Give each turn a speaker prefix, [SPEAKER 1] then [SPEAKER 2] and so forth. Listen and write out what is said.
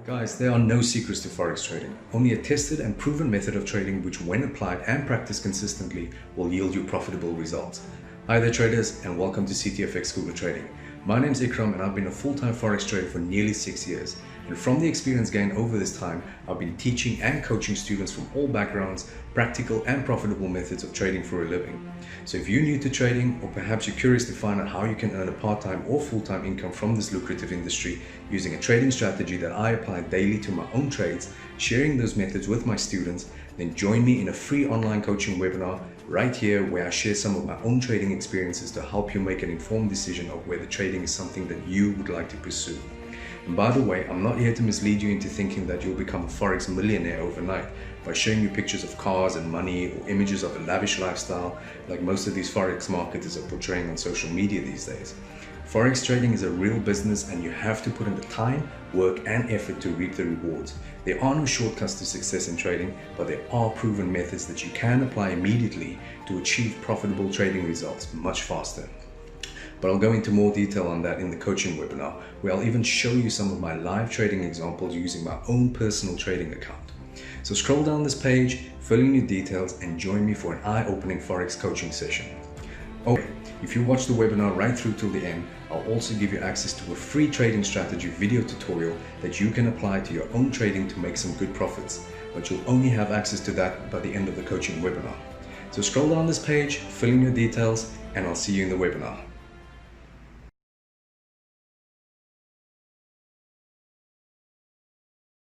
[SPEAKER 1] Guys, there are no secrets to Forex trading, only a tested and proven method of trading which when applied and practiced consistently will yield you profitable results. Hi there traders and welcome to Ctfx School of Trading. My name is Ikram and I've been a full-time Forex trader for nearly 6 years. And from the experience gained over this time, I've been teaching and coaching students from all backgrounds, practical and profitable methods of trading for a living. So if you're new to trading, or perhaps you're curious to find out how you can earn a part-time or full-time income from this lucrative industry using a trading strategy that I apply daily to my own trades, sharing those methods with my students, then join me in a free online coaching webinar right here where I share some of my own trading experiences to help you make an informed decision of whether trading is something that you would like to pursue. And by the way, I'm not here to mislead you into thinking that you'll become a Forex millionaire overnight by showing you pictures of cars and money or images of a lavish lifestyle like most of these Forex marketers are portraying on social media these days. Forex trading is a real business and you have to put in the time, work and effort to reap the rewards. There are no shortcuts to success in trading, but there are proven methods that you can apply immediately to achieve profitable trading results much faster. But I'll go into more detail on that in the coaching webinar, where I'll even show you some of my live trading examples using my own personal trading account. So scroll down this page, fill in your details and join me for an eye-opening Forex coaching session. Okay, if you watch the webinar right through till the end, I'll also give you access to a free trading strategy video tutorial that you can apply to your own trading to make some good profits, but you'll only have access to that by the end of the coaching webinar. So scroll down this page, fill in your details, and I'll see you in the webinar.